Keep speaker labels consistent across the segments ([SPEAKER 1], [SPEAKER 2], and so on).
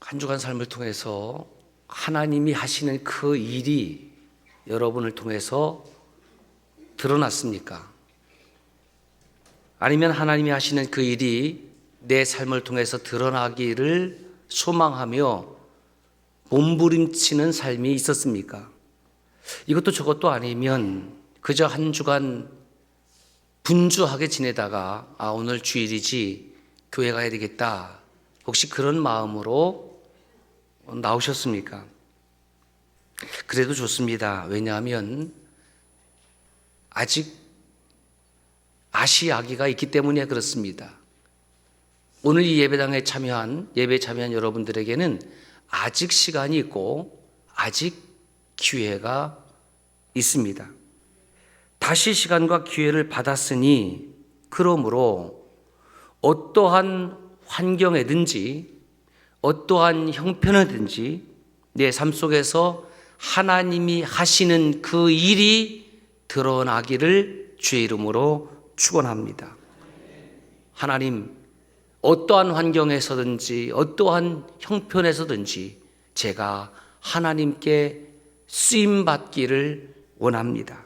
[SPEAKER 1] 한 주간 삶을 통해서 하나님이 하시는 그 일이 여러분을 통해서 드러났습니까? 아니면 하나님이 하시는 그 일이 내 삶을 통해서 드러나기를 소망하며 몸부림치는 삶이 있었습니까? 이것도 저것도 아니면 그저 한 주간 분주하게 지내다가 오늘 주일이지 교회 가야 되겠다, 혹시 그런 마음으로 나오셨습니까? 그래도 좋습니다. 왜냐하면 아직 아시아기가 있기 때문에 그렇습니다. 오늘 이 예배에 참여한 여러분들에게는 아직 시간이 있고 아직 기회가 있습니다. 다시 시간과 기회를 받았으니 그러므로 어떠한 환경에든지 어떠한 형편이든지 내 삶 속에서 하나님이 하시는 그 일이 드러나기를 주의 이름으로 축원합니다. 하나님, 어떠한 환경에서든지 어떠한 형편에서든지 제가 하나님께 쓰임받기를 원합니다.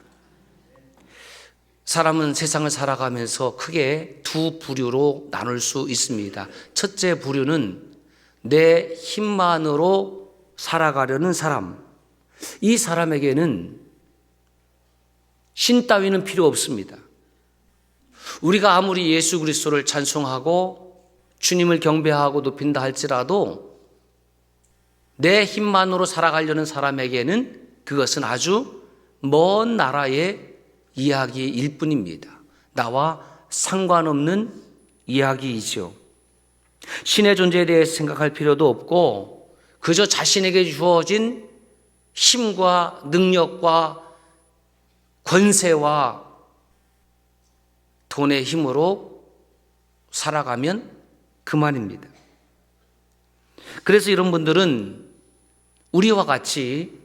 [SPEAKER 1] 사람은 세상을 살아가면서 크게 두 부류로 나눌 수 있습니다. 첫째 부류는 내 힘만으로 살아가려는 사람. 이 사람에게는 신 따위는 필요 없습니다. 우리가 아무리 예수 그리스도를 찬송하고 주님을 경배하고 높인다 할지라도 내 힘만으로 살아가려는 사람에게는 그것은 아주 먼 나라의 이야기일 뿐입니다. 나와 상관없는 이야기이죠. 신의 존재에 대해서 생각할 필요도 없고 그저 자신에게 주어진 힘과 능력과 권세와 돈의 힘으로 살아가면 그만입니다. 그래서 이런 분들은 우리와 같이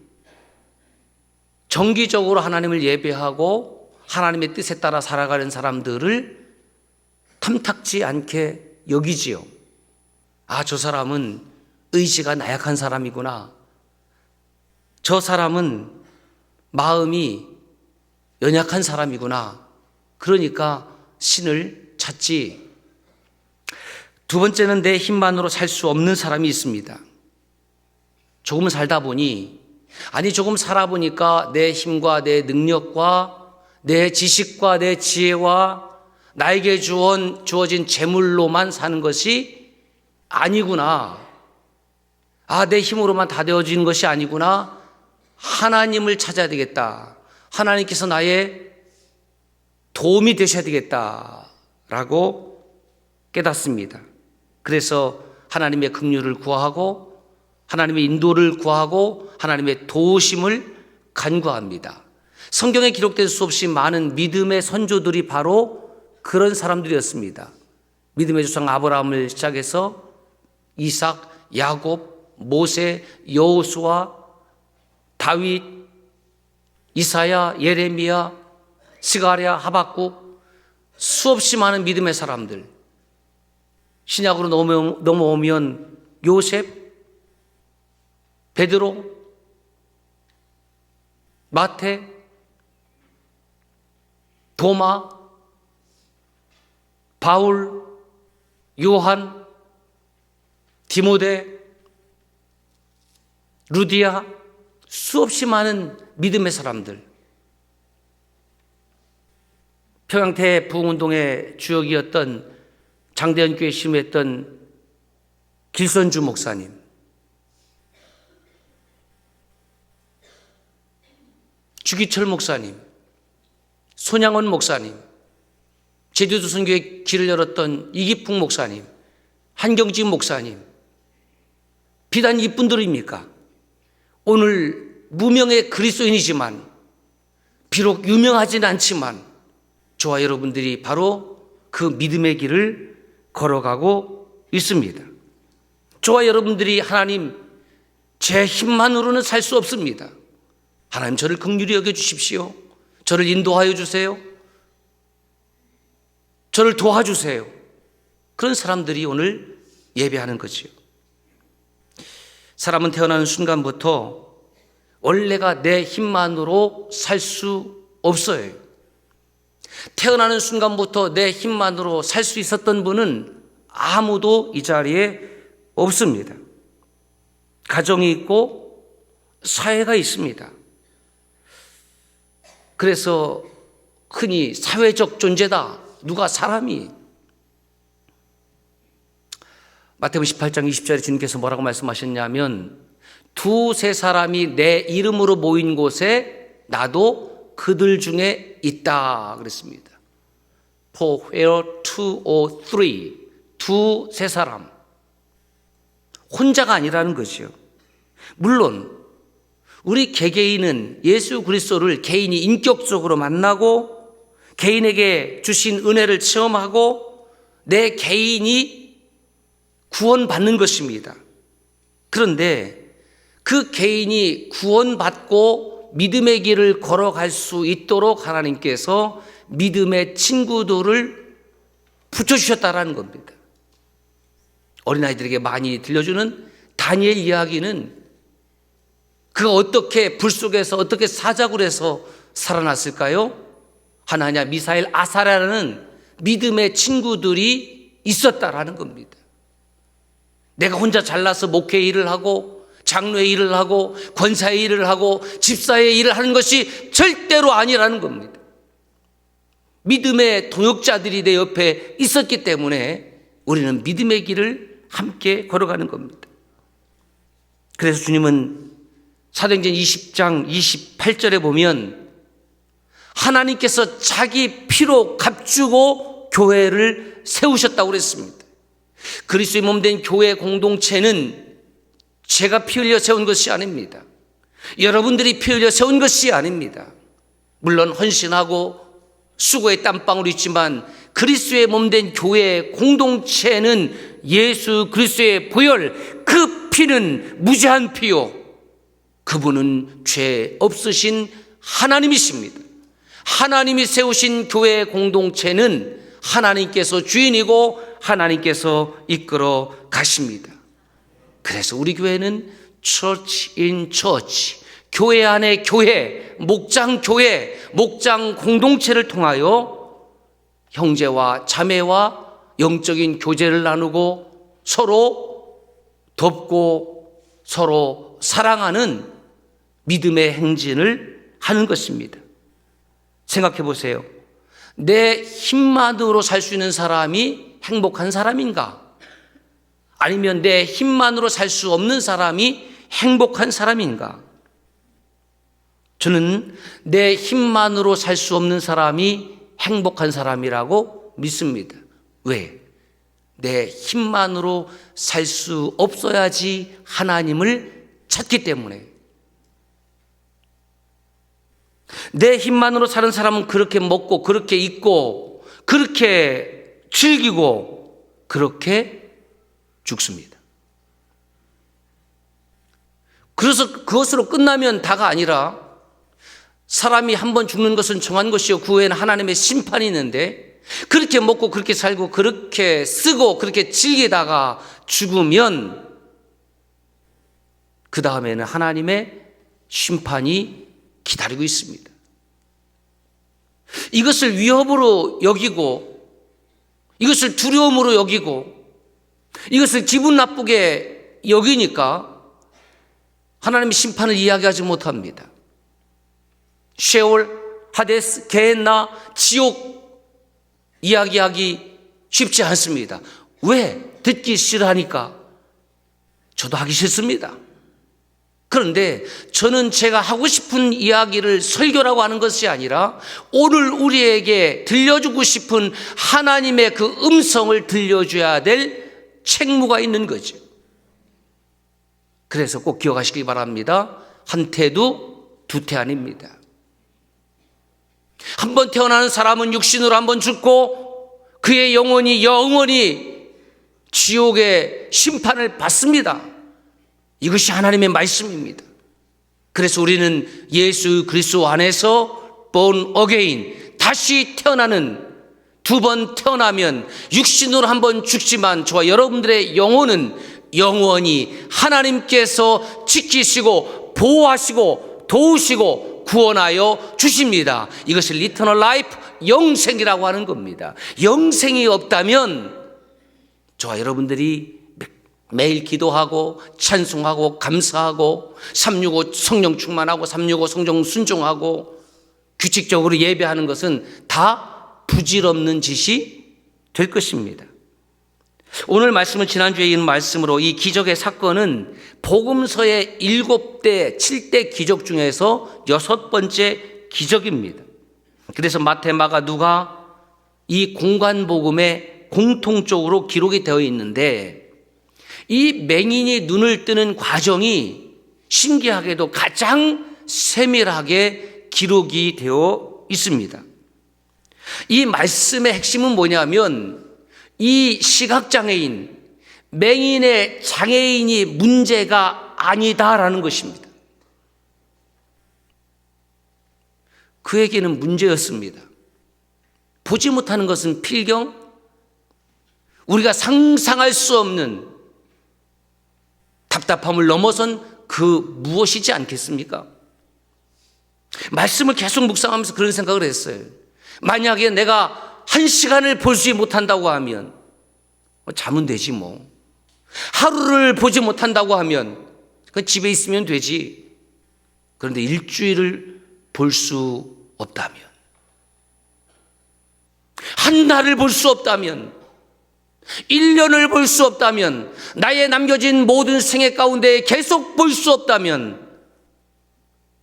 [SPEAKER 1] 정기적으로 하나님을 예배하고 하나님의 뜻에 따라 살아가는 사람들을 탐탁지 않게 여기지요. 저 사람은 의지가 나약한 사람이구나. 저 사람은 마음이 연약한 사람이구나. 그러니까 신을 찾지. 두 번째는 내 힘만으로 살 수 없는 사람이 있습니다. 조금 살다 보니, 조금 살아보니까 내 힘과 내 능력과 내 지식과 내 지혜와 나에게 주어진 재물로만 사는 것이 아니구나. 내 힘으로만 다 되어지는 것이 아니구나. 하나님을 찾아야 되겠다. 하나님께서 나의 도움이 되셔야 되겠다라고 깨닫습니다. 그래서 하나님의 긍휼을 구하고 하나님의 인도를 구하고 하나님의 도우심을 간구합니다. 성경에 기록된 수없이 많은 믿음의 선조들이 바로 그런 사람들이었습니다. 믿음의 조상 아브라함을 시작해서 이삭, 야곱, 모세, 여호수아, 다윗, 이사야, 예레미야, 스가랴, 하박국, 수없이 많은 믿음의 사람들. 신약으로 넘어오면 요셉, 베드로, 마태, 도마, 바울, 요한, 디모데, 루디아, 수없이 많은 믿음의 사람들. 평양태 부흥운동의 주역이었던 장대현 교회 심우했던 길선주 목사님, 주기철 목사님, 손양원 목사님, 제주도 선교회 길을 열었던 이기풍 목사님, 한경직 목사님, 비단 이분들입니까? 오늘 무명의 그리스도인이지만 비록 유명하진 않지만 저와 여러분들이 바로 그 믿음의 길을 걸어가고 있습니다. 저와 여러분들이 하나님, 제 힘만으로는 살 수 없습니다. 하나님, 저를 긍휼히 여겨주십시오. 저를 인도하여 주세요. 저를 도와주세요. 그런 사람들이 오늘 예배하는 거지요. 사람은 태어나는 순간부터 원래가 내 힘만으로 살 수 없어요. 태어나는 순간부터 내 힘만으로 살 수 있었던 분은 아무도 이 자리에 없습니다. 가정이 있고 사회가 있습니다. 그래서 흔히 사회적 존재다. 누가 사람이. 마태복음 18장 20절에 주님께서 뭐라고 말씀하셨냐면 두세 사람이 내 이름으로 모인 곳에 나도 그들 중에 있다 그랬습니다. For where two or three, 두세 사람. 혼자가 아니라는 거죠. 물론 우리 개개인은 예수 그리스도를 개인이 인격적으로 만나고 개인에게 주신 은혜를 체험하고 내 개인이 구원받는 것입니다. 그런데 그 개인이 구원받고 믿음의 길을 걸어갈 수 있도록 하나님께서 믿음의 친구들을 붙여주셨다라는 겁니다. 어린아이들에게 많이 들려주는 다니엘 이야기는 그가 어떻게 불 속에서 어떻게 사자굴 해서 살아났을까요? 하나냐, 미사엘, 아사랴라는 믿음의 친구들이 있었다라는 겁니다. 내가 혼자 잘나서 목회 일을 하고 장로의 일을 하고 권사의 일을 하고 집사의 일을 하는 것이 절대로 아니라는 겁니다. 믿음의 동역자들이 내 옆에 있었기 때문에 우리는 믿음의 길을 함께 걸어가는 겁니다. 그래서 주님은 사도행전 20장 28절에 보면 하나님께서 자기 피로 값주고 교회를 세우셨다고 그랬습니다. 그리스도의 몸된 교회 공동체는 제가 피 흘려 세운 것이 아닙니다. 여러분들이 피 흘려 세운 것이 아닙니다. 물론 헌신하고 수고의 땀방울이 있지만 그리스도의 몸된 교회 공동체는 예수 그리스도의 보혈, 그 피는 무죄한 피요, 그분은 죄 없으신 하나님이십니다. 하나님이 세우신 교회 공동체는 하나님께서 주인이고 하나님께서 이끌어 가십니다. 그래서 우리 교회는 Church in Church, 교회 안에 교회, 목장 교회, 목장 공동체를 통하여 형제와 자매와 영적인 교제를 나누고 서로 돕고 서로 사랑하는 믿음의 행진을 하는 것입니다. 생각해 보세요. 내 힘만으로 살 수 있는 사람이 행복한 사람인가? 아니면 내 힘만으로 살 수 없는 사람이 행복한 사람인가? 저는 내 힘만으로 살 수 없는 사람이 행복한 사람이라고 믿습니다. 왜? 내 힘만으로 살 수 없어야지 하나님을 찾기 때문에. 내 힘만으로 사는 사람은 그렇게 먹고 그렇게 입고 그렇게 즐기고 그렇게 죽습니다. 그래서 그것으로 끝나면 다가 아니라 사람이 한 번 죽는 것은 정한 것이요 그 후에는 하나님의 심판이 있는데 그렇게 먹고 그렇게 살고 그렇게 쓰고 그렇게 즐기다가 죽으면 그 다음에는 하나님의 심판이 기다리고 있습니다. 이것을 위협으로 여기고 이것을 두려움으로 여기고 이것을 기분 나쁘게 여기니까 하나님의 심판을 이야기하지 못합니다. 셰올, 하데스, 게헨나, 지옥 이야기하기 쉽지 않습니다. 왜? 듣기 싫어하니까. 저도 하기 싫습니다. 그런데 저는 제가 하고 싶은 이야기를 설교라고 하는 것이 아니라 오늘 우리에게 들려주고 싶은 하나님의 그 음성을 들려줘야 될 책무가 있는 거죠. 그래서 꼭 기억하시기 바랍니다. 한 태도 두 태 아닙니다. 한 번 태어나는 사람은 육신으로 한 번 죽고 그의 영혼이 영원히 지옥의 심판을 받습니다. 이것이 하나님의 말씀입니다. 그래서 우리는 예수 그리스도 안에서 born again, 다시 태어나는, 두 번 태어나면 육신으로 한 번 죽지만 저와 여러분들의 영혼은 영원히 하나님께서 지키시고 보호하시고 도우시고 구원하여 주십니다. 이것을 Eternal Life, 영생이라고 하는 겁니다. 영생이 없다면 저와 여러분들이 매일 기도하고 찬송하고 감사하고 365 성령 충만하고 365 성령 순종하고 규칙적으로 예배하는 것은 다 부질없는 짓이 될 것입니다. 오늘 말씀은 지난주에 이은 말씀으로 이 기적의 사건은 복음서의 7대, 7대 기적 중에서 6번째 기적입니다. 그래서 마태, 마가, 누가 이 공관복음에 공통적으로 기록이 되어 있는데 이 맹인이 눈을 뜨는 과정이 신기하게도 가장 세밀하게 기록이 되어 있습니다. 이 말씀의 핵심은 뭐냐면 이 시각장애인, 맹인의 장애인이 문제가 아니다라는 것입니다. 그에게는 문제였습니다. 보지 못하는 것은 필경, 우리가 상상할 수 없는 답답함을 넘어선 그 무엇이지 않겠습니까? 말씀을 계속 묵상하면서 그런 생각을 했어요. 만약에 내가 1시간을 보지 못한다고 하면 자면 되지 뭐. 하루를 보지 못한다고 하면 그건 집에 있으면 되지. 그런데 일주일을 볼 수 없다면, 한 달을 볼 수 없다면, 1년을 볼 수 없다면, 나의 남겨진 모든 생애 가운데 계속 볼 수 없다면,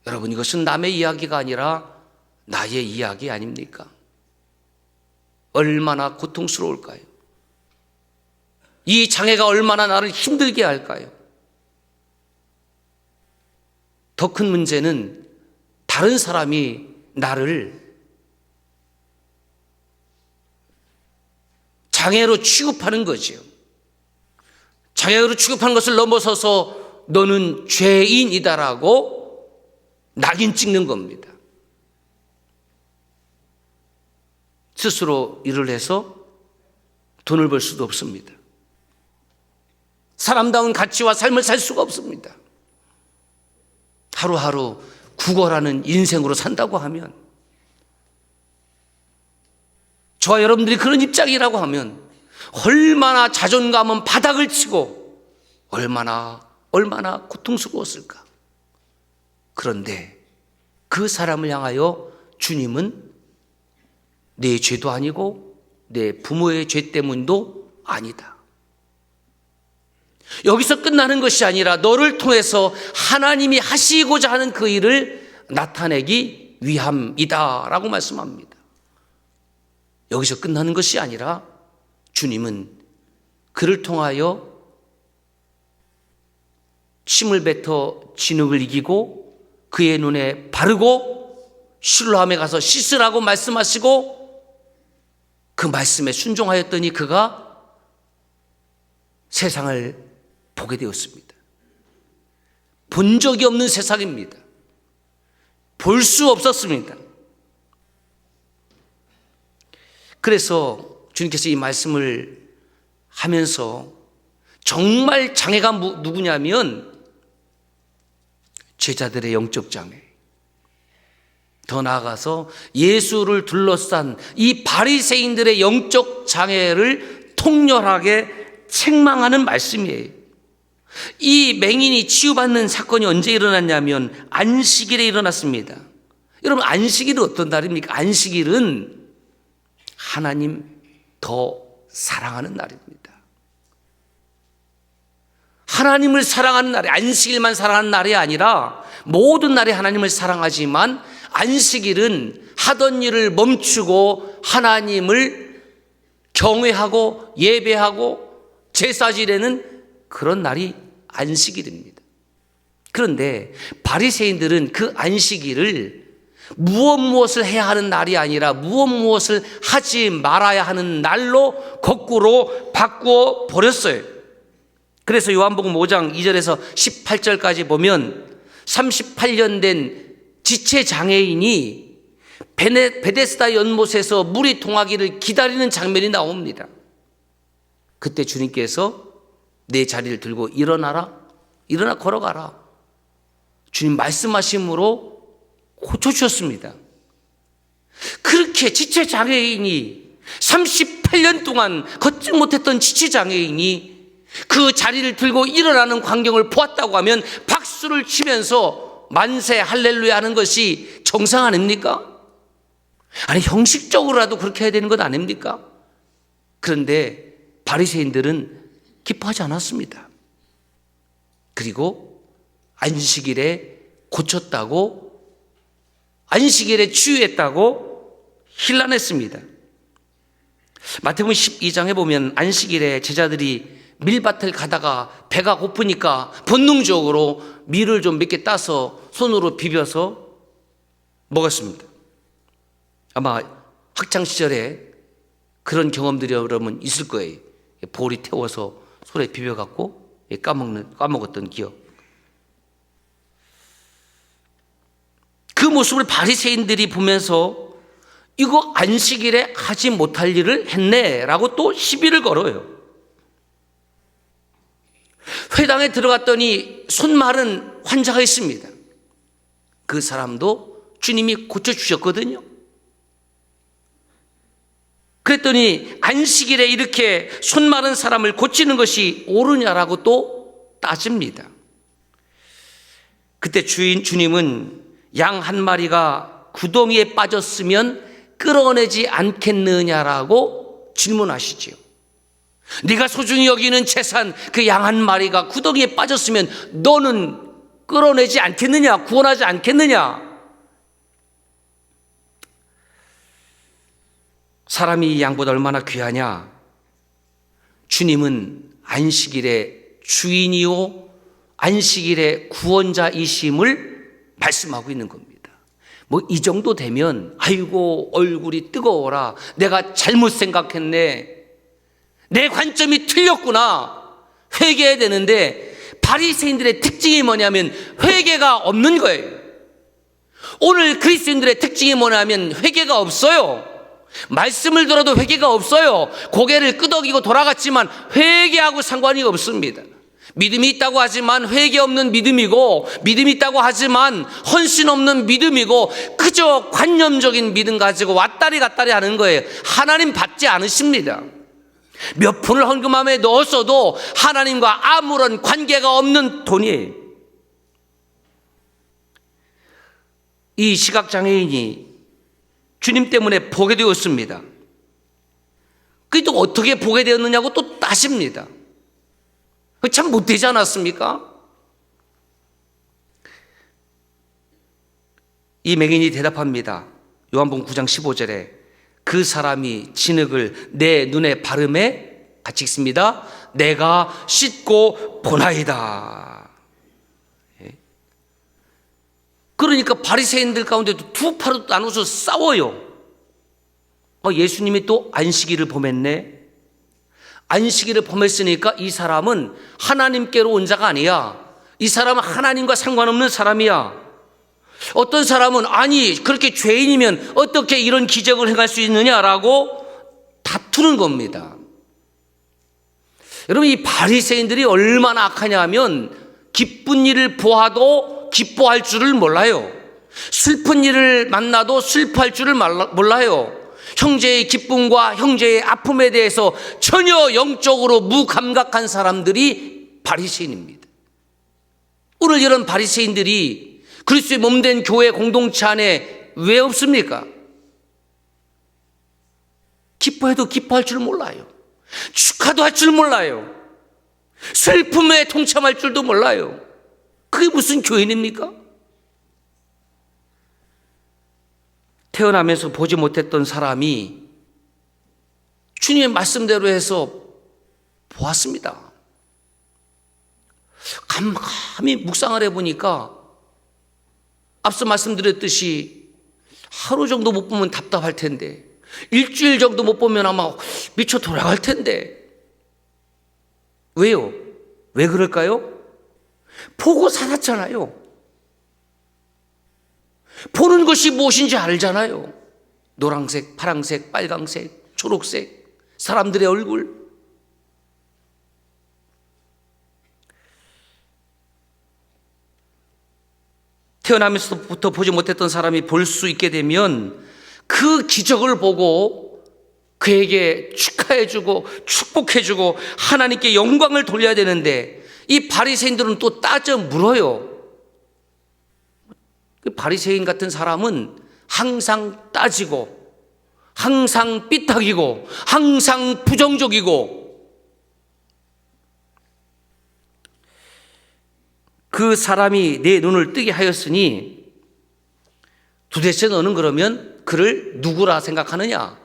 [SPEAKER 1] 여러분, 이것은 남의 이야기가 아니라 나의 이야기 아닙니까? 얼마나 고통스러울까요? 이 장애가 얼마나 나를 힘들게 할까요? 더 큰 문제는 다른 사람이 나를 장애로 취급하는 거죠. 장애로 취급하는 것을 넘어서서 너는 죄인이다라고 낙인 찍는 겁니다. 스스로 일을 해서 돈을 벌 수도 없습니다. 사람다운 가치와 삶을 살 수가 없습니다. 하루하루 구걸하는 인생으로 산다고 하면, 저와 여러분들이 그런 입장이라고 하면 얼마나 자존감은 바닥을 치고 얼마나 고통스러웠을까. 그런데 그 사람을 향하여 주님은 내 죄도 아니고 내 부모의 죄 때문도 아니다. 여기서 끝나는 것이 아니라 너를 통해서 하나님이 하시고자 하는 그 일을 나타내기 위함이다 라고 말씀합니다. 여기서 끝나는 것이 아니라 주님은 그를 통하여 침을 뱉어 진흙을 이기고 그의 눈에 바르고 실로암에 가서 씻으라고 말씀하시고 그 말씀에 순종하였더니 그가 세상을 보게 되었습니다. 본 적이 없는 세상입니다. 볼 수 없었습니다. 그래서 주님께서 이 말씀을 하면서 정말 장애가 누구냐면 제자들의 영적 장애, 더 나아가서 예수를 둘러싼 이 바리새인들의 영적 장애를 통렬하게 책망하는 말씀이에요. 이 맹인이 치유받는 사건이 언제 일어났냐면 안식일에 일어났습니다. 여러분, 안식일은 어떤 날입니까? 안식일은 하나님 더 사랑하는 날입니다. 하나님을 사랑하는 날이, 안식일만 사랑하는 날이 아니라 모든 날에 하나님을 사랑하지만 안식일은 하던 일을 멈추고 하나님을 경외하고 예배하고 제사 지내는 그런 날이 안식일입니다. 그런데 바리새인들은 그 안식일을 무엇을 해야 하는 날이 아니라 무엇을 하지 말아야 하는 날로 거꾸로 바꾸어 버렸어요. 그래서 요한복음 5장 2절에서 18절까지 보면 38년 된 지체 장애인이 베데스다 연못에서 물이 동하기를 기다리는 장면이 나옵니다. 그때 주님께서 내 자리를 들고 일어나라. 일어나 걸어가라. 주님 말씀하심으로 고쳐주셨습니다. 그렇게 지체장애인이 38년 동안 걷지 못했던 지체장애인이 그 자리를 들고 일어나는 광경을 보았다고 하면 박수를 치면서 만세 할렐루야 하는 것이 정상 아닙니까? 아니 형식적으로라도 그렇게 해야 되는 것 아닙니까? 그런데 바리새인들은 기뻐하지 않았습니다. 그리고 안식일에 고쳤다고, 안식일에 치유했다고 힐난했습니다. 마태복음 12장에 보면 안식일에 제자들이 밀밭을 가다가 배가 고프니까 본능적으로 밀을 좀 몇 개 따서 손으로 비벼서 먹었습니다. 아마 학창시절에 그런 경험들이 여러분 있을 거예요. 보리 태워서 손에 비벼갖고 까먹었던 기억. 그 모습을 바리새인들이 보면서 이거 안식일에 하지 못할 일을 했네 라고 또 시비를 걸어요. 회당에 들어갔더니 손 마른 환자가 있습니다. 그 사람도 주님이 고쳐주셨거든요. 그랬더니 안식일에 이렇게 손 마른 사람을 고치는 것이 옳으냐라고 또 따집니다. 그때 주님은 양 한 마리가 구덩이에 빠졌으면 끌어내지 않겠느냐라고 질문하시지요. 네가 소중히 여기는 재산 그 양 한 마리가 구덩이에 빠졌으면 너는 끌어내지 않겠느냐, 구원하지 않겠느냐. 사람이 이 양보다 얼마나 귀하냐. 주님은 안식일의 주인이요 안식일의 구원자이심을 말씀하고 있는 겁니다. 뭐 이 정도 되면 아이고 얼굴이 뜨거워라, 내가 잘못 생각했네, 내 관점이 틀렸구나, 회개해야 되는데 바리새인들의 특징이 뭐냐면 회개가 없는 거예요. 오늘 그리스도인들의 특징이 뭐냐면 회개가 없어요. 말씀을 들어도 회개가 없어요. 고개를 끄덕이고 돌아갔지만 회개하고 상관이 없습니다. 믿음이 있다고 하지만 회개 없는 믿음이고, 믿음이 있다고 하지만 헌신 없는 믿음이고, 그저 관념적인 믿음 가지고 왔다리 갔다리 하는 거예요. 하나님 받지 않으십니다. 몇 푼을 헌금함에 넣었어도 하나님과 아무런 관계가 없는 돈이에요. 이 시각장애인이 주님 때문에 보게 되었습니다. 그게 또 어떻게 보게 되었느냐고 또 따집니다. 참 못되지 않았습니까? 이 맹인이 대답합니다. 요한복음 9장 15절에 그 사람이 진흙을 내 눈에 바르매, 같이 읽습니다. 내가 씻고 보나이다. 그러니까 바리새인들 가운데도 두 파로 나눠서 싸워요. 예수님이 또 안식일을 범했네. 안식일을 범했으니까 이 사람은 하나님께로 온 자가 아니야. 이 사람은 하나님과 상관없는 사람이야. 어떤 사람은 아니 그렇게 죄인이면 어떻게 이런 기적을 행할 수 있느냐라고 다투는 겁니다. 여러분, 이 바리새인들이 얼마나 악하냐 하면 기쁜 일을 보아도 기뻐할 줄을 몰라요. 슬픈 일을 만나도 슬퍼할 줄을 몰라요. 형제의 기쁨과 형제의 아픔에 대해서 전혀 영적으로 무감각한 사람들이 바리새인입니다. 오늘 이런 바리새인들이 그리스도의 몸된 교회 공동체 안에 왜 없습니까? 기뻐해도 기뻐할 줄 몰라요. 축하도 할 줄 몰라요. 슬픔에 동참할 줄도 몰라요. 그게 무슨 교인입니까? 태어나면서 보지 못했던 사람이 주님의 말씀대로 해서 보았습니다. 감히 묵상을 해보니까 앞서 말씀드렸듯이 하루 정도 못 보면 답답할 텐데, 일주일 정도 못 보면 아마 미쳐 돌아갈 텐데. 왜요? 왜 그럴까요? 보고 살았잖아요. 보는 것이 무엇인지 알잖아요. 노란색, 파란색, 빨강색, 초록색, 사람들의 얼굴. 태어나면서부터 보지 못했던 사람이 볼 수 있게 되면 그 기적을 보고 그에게 축하해주고 축복해주고 하나님께 영광을 돌려야 되는데, 이 바리새인들은 또 따져 물어요. 그 바리새인 같은 사람은 항상 따지고 항상 삐딱이고 항상 부정적이고, 그 사람이 내 눈을 뜨게 하였으니 도대체 너는 그러면 그를 누구라 생각하느냐?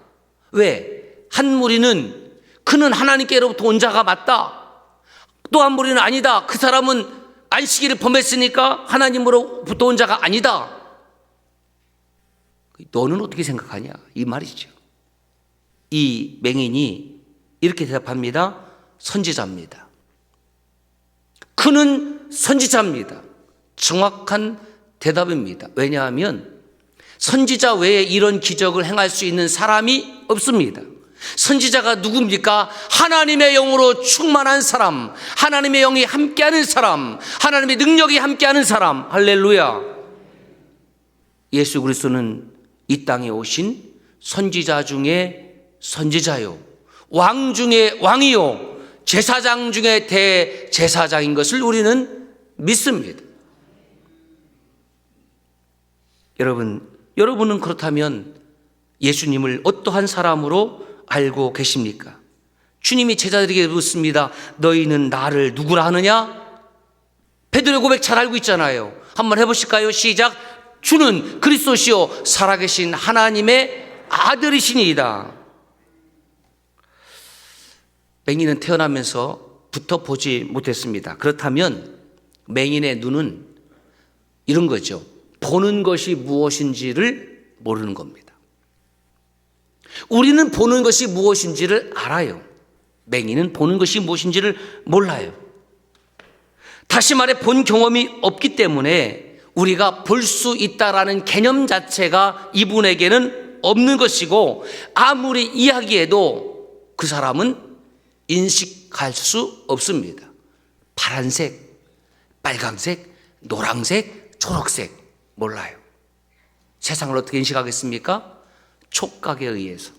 [SPEAKER 1] 왜? 한 무리는 그는 하나님께로부터 온 자가 맞다, 또 한 무리는 아니다, 그 사람은 안식일을 범했으니까 하나님으로부터 온 자가 아니다. 너는 어떻게 생각하냐? 이 말이죠. 이 맹인이 이렇게 대답합니다. 선지자입니다. 그는 선지자입니다. 정확한 대답입니다. 왜냐하면 선지자 외에 이런 기적을 행할 수 있는 사람이 없습니다. 선지자가 누굽니까? 하나님의 영으로 충만한 사람, 하나님의 영이 함께하는 사람, 하나님의 능력이 함께하는 사람. 할렐루야. 예수 그리스도는 이 땅에 오신 선지자 중에 선지자요, 왕 중에 왕이요, 제사장 중에 대제사장인 것을 우리는 믿습니다. 여러분은 그렇다면 예수님을 어떠한 사람으로 알고 계십니까? 주님이 제자들에게 묻습니다. 너희는 나를 누구라 하느냐? 베드로의 고백 잘 알고 있잖아요. 한번 해보실까요? 시작. 주는 그리스도시요 살아계신 하나님의 아들이시니이다. 맹인은 태어나면서부터 보지 못했습니다. 그렇다면 맹인의 눈은 이런 거죠. 보는 것이 무엇인지를 모르는 겁니다. 우리는 보는 것이 무엇인지를 알아요. 맹인은 보는 것이 무엇인지를 몰라요. 다시 말해 본 경험이 없기 때문에 우리가 볼 수 있다라는 개념 자체가 이분에게는 없는 것이고, 아무리 이야기해도 그 사람은 인식할 수 없습니다. 파란색, 빨강색, 노란색, 초록색 몰라요. 세상을 어떻게 인식하겠습니까? 촉각에 의해서.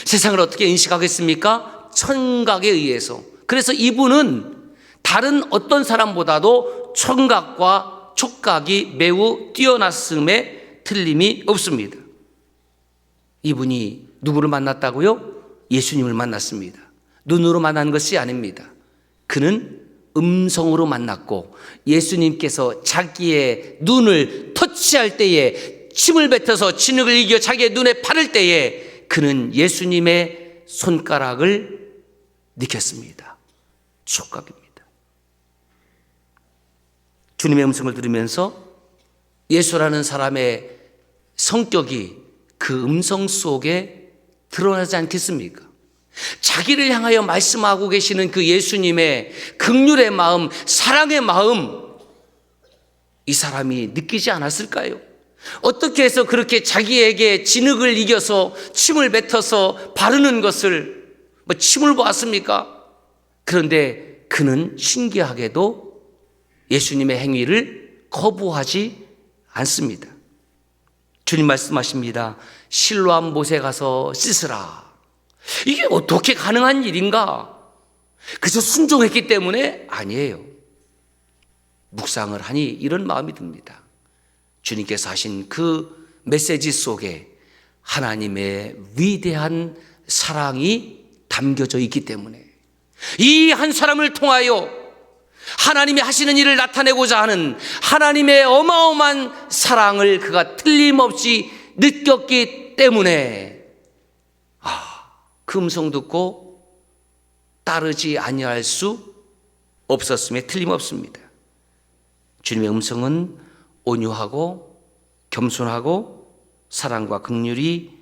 [SPEAKER 1] 세상을 어떻게 인식하겠습니까? 청각에 의해서. 그래서 이분은 다른 어떤 사람보다도 청각과 촉각이 매우 뛰어났음에 틀림이 없습니다. 이분이 누구를 만났다고요? 예수님을 만났습니다. 눈으로 만난 것이 아닙니다. 그는 음성으로 만났고, 예수님께서 자기의 눈을 터치할 때에, 침을 뱉어서 진흙을 이겨 자기의 눈에 바를 때에 그는 예수님의 손가락을 느꼈습니다. 촉각입니다. 주님의 음성을 들으면서 예수라는 사람의 성격이 그 음성 속에 드러나지 않겠습니까? 자기를 향하여 말씀하고 계시는 그 예수님의 긍휼의 마음, 사랑의 마음, 이 사람이 느끼지 않았을까요? 어떻게 해서 그렇게 자기에게 진흙을 이겨서 침을 뱉어서 바르는 것을 침을 보았습니까? 그런데 그는 신기하게도 예수님의 행위를 거부하지 않습니다. 주님 말씀하십니다. 실로암 못에 가서 씻으라. 이게 어떻게 가능한 일인가? 그저 순종했기 때문에? 아니에요. 묵상을 하니 이런 마음이 듭니다. 주님께서 하신 그 메시지 속에 하나님의 위대한 사랑이 담겨져 있기 때문에, 이 한 사람을 통하여 하나님이 하시는 일을 나타내고자 하는 하나님의 어마어마한 사랑을 그가 틀림없이 느꼈기 때문에 그 음성 듣고 따르지 아니할 수 없었음에 틀림없습니다. 주님의 음성은 온유하고 겸손하고 사랑과 긍휼이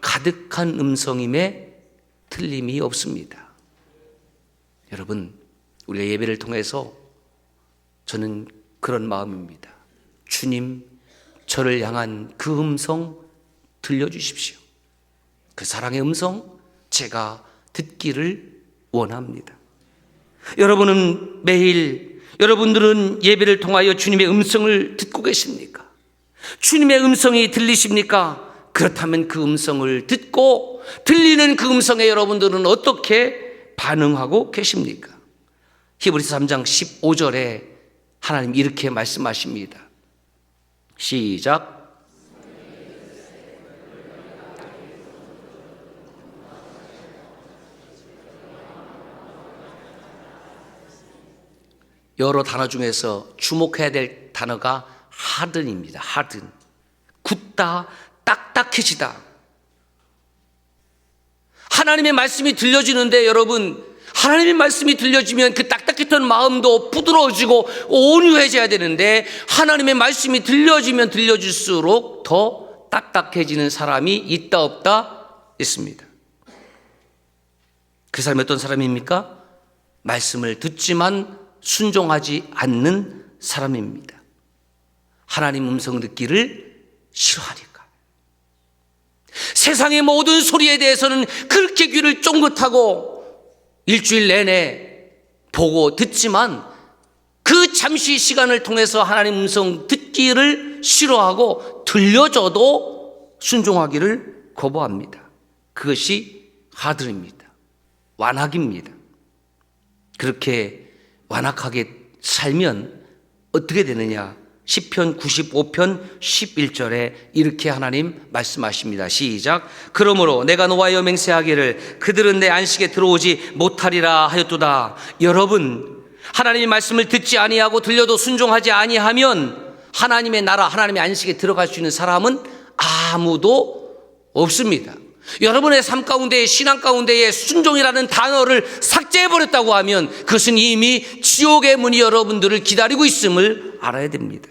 [SPEAKER 1] 가득한 음성임에 틀림이 없습니다. 여러분, 우리가 예배를 통해서 저는 그런 마음입니다. 주님, 저를 향한 그 음성 들려주십시오. 그 사랑의 음성 제가 듣기를 원합니다. 여러분은 매일 여러분들은 예배를 통하여 주님의 음성을 듣고 계십니까? 주님의 음성이 들리십니까? 그렇다면 그 음성을 듣고 들리는 그 음성에 여러분들은 어떻게 반응하고 계십니까? 히브리서 3장 15절에 하나님 이렇게 말씀하십니다. 시작. 여러 단어 중에서 주목해야 될 단어가 harden입니다. harden. 굳다, 딱딱해지다. 하나님의 말씀이 들려지는데 여러분, 하나님의 말씀이 들려지면 그 딱딱했던 마음도 부드러워지고 온유해져야 되는데 하나님의 말씀이 들려지면 들려질수록 더 딱딱해지는 사람이 있다 없다? 있습니다. 그 사람이 어떤 사람입니까? 말씀을 듣지만 순종하지 않는 사람입니다. 하나님 음성 듣기를 싫어하니까. 세상의 모든 소리에 대해서는 그렇게 귀를 쫑긋하고 일주일 내내 보고 듣지만 그 잠시 시간을 통해서 하나님 음성 듣기를 싫어하고 들려줘도 순종하기를 거부합니다. 그것이 하들입니다. 완악입니다. 그렇게 완악하게 살면 어떻게 되느냐? 시편 95편 11절에 이렇게 하나님 말씀하십니다. 시작. 그러므로 내가 노하여 맹세하기를 그들은 내 안식에 들어오지 못하리라 하였도다. 여러분, 하나님의 말씀을 듣지 아니하고 들려도 순종하지 아니하면 하나님의 나라, 하나님의 안식에 들어갈 수 있는 사람은 아무도 없습니다. 여러분의 삶 가운데, 신앙 가운데에 순종이라는 단어를 삭제해버렸다고 하면 그것은 이미 지옥의 문이 여러분들을 기다리고 있음을 알아야 됩니다.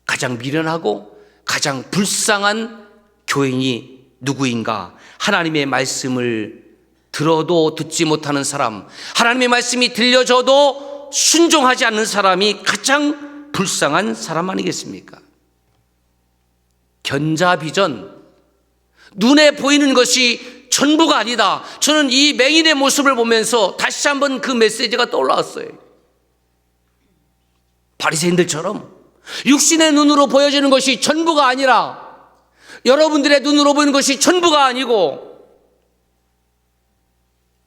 [SPEAKER 1] 가장 미련하고 가장 불쌍한 교인이 누구인가? 하나님의 말씀을 들어도 듣지 못하는 사람, 하나님의 말씀이 들려져도 순종하지 않는 사람이 가장 불쌍한 사람 아니겠습니까? 견자비전, 눈에 보이는 것이 전부가 아니다. 저는 이 맹인의 모습을 보면서 다시 한번 그 메시지가 떠올라왔어요. 바리새인들처럼 육신의 눈으로 보여지는 것이 전부가 아니라, 여러분들의 눈으로 보이는 것이 전부가 아니고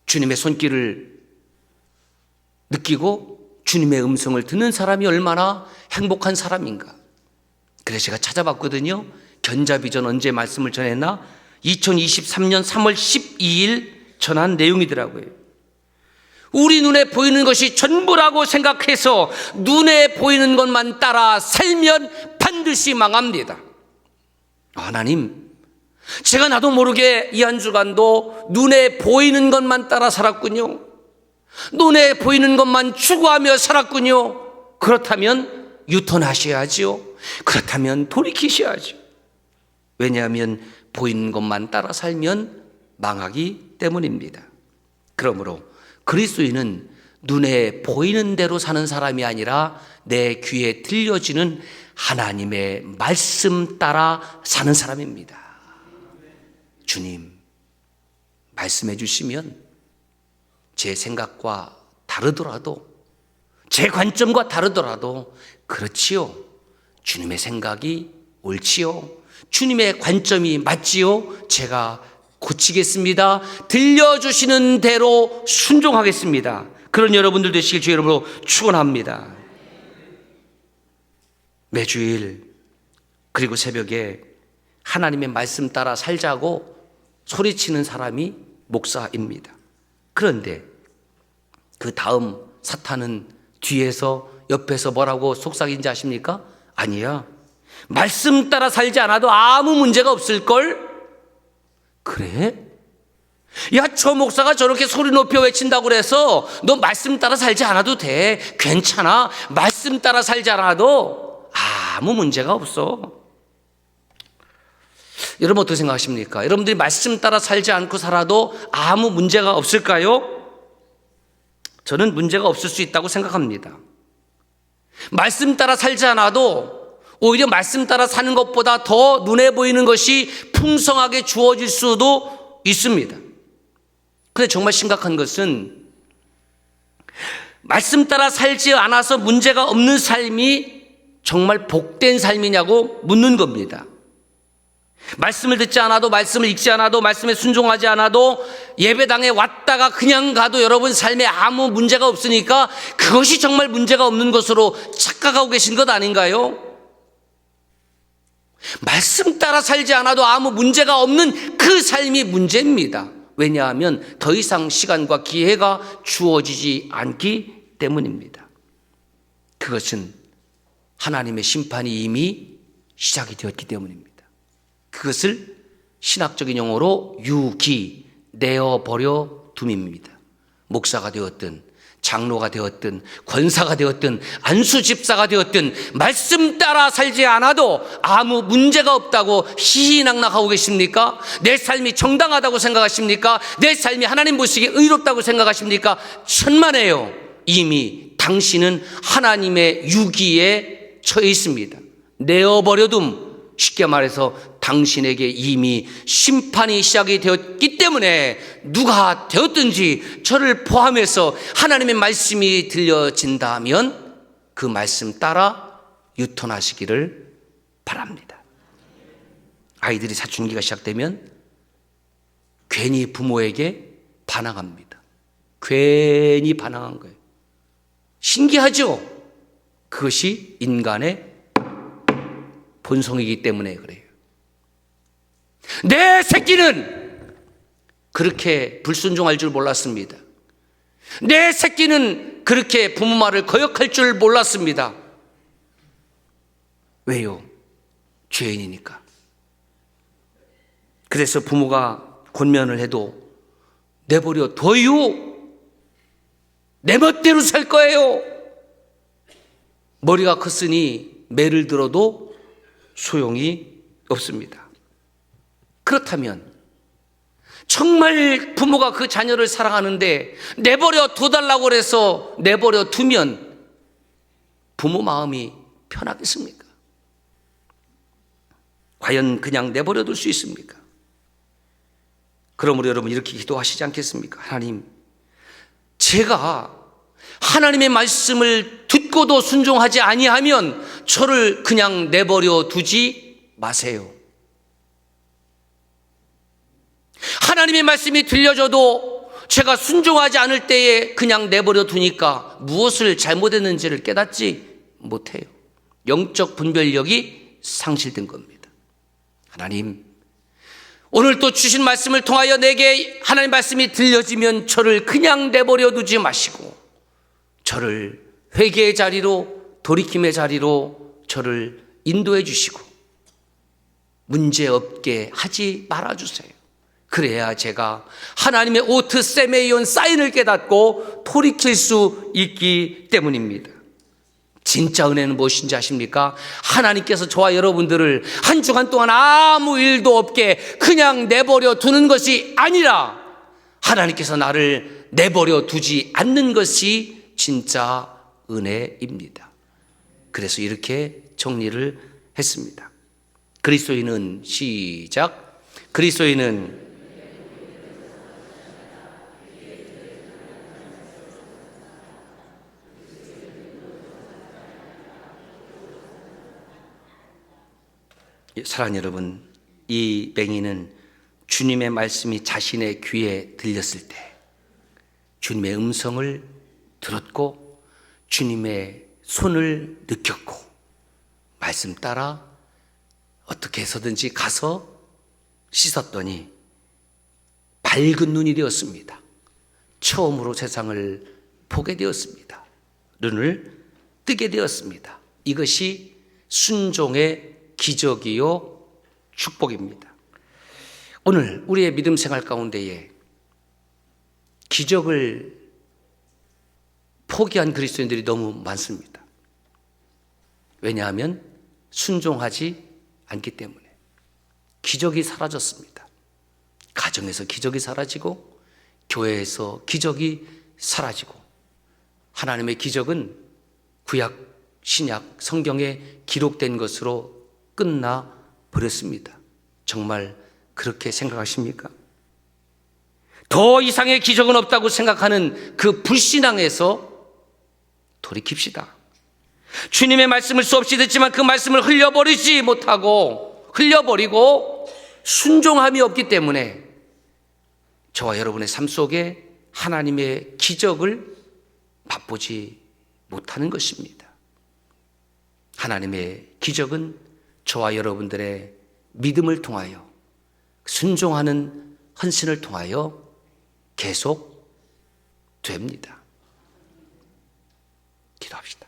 [SPEAKER 1] 주님의 손길을 느끼고 주님의 음성을 듣는 사람이 얼마나 행복한 사람인가. 그래서 제가 찾아봤거든요. 견자비전 언제 말씀을 전했나? 2023년 3월 12일 전한 내용이더라고요. 우리 눈에 보이는 것이 전부라고 생각해서 눈에 보이는 것만 따라 살면 반드시 망합니다. 하나님, 제가 나도 모르게 이 한 주간도 눈에 보이는 것만 따라 살았군요. 눈에 보이는 것만 추구하며 살았군요. 그렇다면 유턴하셔야지요. 그렇다면 돌이키셔야죠. 왜냐하면 보이는 것만 따라 살면 망하기 때문입니다. 그러므로 그리스도인은 눈에 보이는 대로 사는 사람이 아니라 내 귀에 들려지는 하나님의 말씀 따라 사는 사람입니다. 주님, 말씀해 주시면 제 생각과 다르더라도, 제 관점과 다르더라도 그렇지요. 주님의 생각이 옳지요. 주님의 관점이 맞지요. 제가 고치겠습니다. 들려주시는 대로 순종하겠습니다. 그런 여러분들 되시길 주의 이름으로 축원합니다. 매주일 그리고 새벽에 하나님의 말씀 따라 살자고 소리치는 사람이 목사입니다. 그런데 그 다음 사탄은 뒤에서 옆에서 뭐라고 속삭인지 아십니까? 아니야, 말씀 따라 살지 않아도 아무 문제가 없을걸? 그래? 야, 저 목사가 저렇게 소리 높여 외친다고 그래서 너 말씀 따라 살지 않아도 돼. 괜찮아. 말씀 따라 살지 않아도 아무 문제가 없어. 여러분 어떻게 생각하십니까? 여러분들이 말씀 따라 살지 않고 살아도 아무 문제가 없을까요? 저는 문제가 없을 수 있다고 생각합니다. 말씀 따라 살지 않아도 오히려 말씀 따라 사는 것보다 더 눈에 보이는 것이 풍성하게 주어질 수도 있습니다. 근데 정말 심각한 것은 말씀 따라 살지 않아서 문제가 없는 삶이 정말 복된 삶이냐고 묻는 겁니다. 말씀을 듣지 않아도, 말씀을 읽지 않아도, 말씀에 순종하지 않아도, 예배당에 왔다가 그냥 가도 여러분 삶에 아무 문제가 없으니까 그것이 정말 문제가 없는 것으로 착각하고 계신 것 아닌가요? 말씀 따라 살지 않아도 아무 문제가 없는 그 삶이 문제입니다. 왜냐하면 더 이상 시간과 기회가 주어지지 않기 때문입니다. 그것은 하나님의 심판이 이미 시작이 되었기 때문입니다. 그것을 신학적인 용어로 유기, 내어버려 둠입니다. 목사가 되었든 장로가 되었든 권사가 되었든 안수집사가 되었든 말씀 따라 살지 않아도 아무 문제가 없다고 희희낙낙하고 계십니까? 내 삶이 정당하다고 생각하십니까? 내 삶이 하나님 보시기에 의롭다고 생각하십니까? 천만에요. 이미 당신은 하나님의 유기에 처해 있습니다. 내어버려 둠, 쉽게 말해서 당신에게 이미 심판이 시작이 되었기 때문에 누가 되었든지 저를 포함해서 하나님의 말씀이 들려진다면 그 말씀 따라 유턴하시기를 바랍니다. 아이들이 사춘기가 시작되면 괜히 부모에게 반항합니다. 괜히 반항한 거예요. 신기하죠? 그것이 인간의 본성이기 때문에 그래요. 내 새끼는 그렇게 불순종할 줄 몰랐습니다. 내 새끼는 그렇게 부모 말을 거역할 줄 몰랐습니다. 왜요? 죄인이니까. 그래서 부모가 권면을 해도 내버려 둬요. 내 멋대로 살 거예요. 머리가 컸으니 매를 들어도 소용이 없습니다. 그렇다면 정말 부모가 그 자녀를 사랑하는데 내버려 둬달라고 해서 내버려 두면 부모 마음이 편하겠습니까? 과연 그냥 내버려 둘 수 있습니까? 그러므로 여러분 이렇게 기도하시지 않겠습니까? 하나님, 제가 하나님의 말씀을 듣고도 순종하지 아니하면 저를 그냥 내버려 두지 마세요. 하나님의 말씀이 들려줘도 제가 순종하지 않을 때에 그냥 내버려 두니까 무엇을 잘못했는지를 깨닫지 못해요. 영적 분별력이 상실된 겁니다. 하나님, 오늘 또 주신 말씀을 통하여 내게 하나님 말씀이 들려지면 저를 그냥 내버려 두지 마시고 저를 회개의 자리로, 돌이킴의 자리로 저를 인도해 주시고 문제없게 하지 말아주세요. 그래야 제가 하나님의 오트 세메이온 사인을 깨닫고 돌이킬 수 있기 때문입니다. 진짜 은혜는 무엇인지 아십니까? 하나님께서 저와 여러분들을 한 주간 동안 아무 일도 없게 그냥 내버려 두는 것이 아니라 하나님께서 나를 내버려 두지 않는 것이 진짜 은혜입니다. 그래서 이렇게 정리를 했습니다. 그리스도인은 시작. 그리스도인은 사랑하는 여러분, 이 맹인은 주님의 말씀이 자신의 귀에 들렸을 때 주님의 음성을 들었고 주님의 손을 느꼈고 말씀 따라 어떻게 해서든지 가서 씻었더니 밝은 눈이 되었습니다. 처음으로 세상을 보게 되었습니다. 눈을 뜨게 되었습니다. 이것이 순종의 기적이요 축복입니다. 오늘 우리의 믿음 생활 가운데에 기적을 포기한 그리스도인들이 너무 많습니다. 왜냐하면 순종하지 않기 때문에. 기적이 사라졌습니다. 가정에서 기적이 사라지고 교회에서 기적이 사라지고 하나님의 기적은 구약, 신약, 성경에 기록된 것으로 끝나 버렸습니다. 정말 그렇게 생각하십니까? 더 이상의 기적은 없다고 생각하는 그 불신앙에서 돌이킵시다. 주님의 말씀을 수없이 듣지만 그 말씀을 흘려버리고 순종함이 없기 때문에 저와 여러분의 삶 속에 하나님의 기적을 맛보지 못하는 것입니다. 하나님의 기적은 저와 여러분들의 믿음을 통하여 순종하는 헌신을 통하여 계속 됩니다. 기도합시다.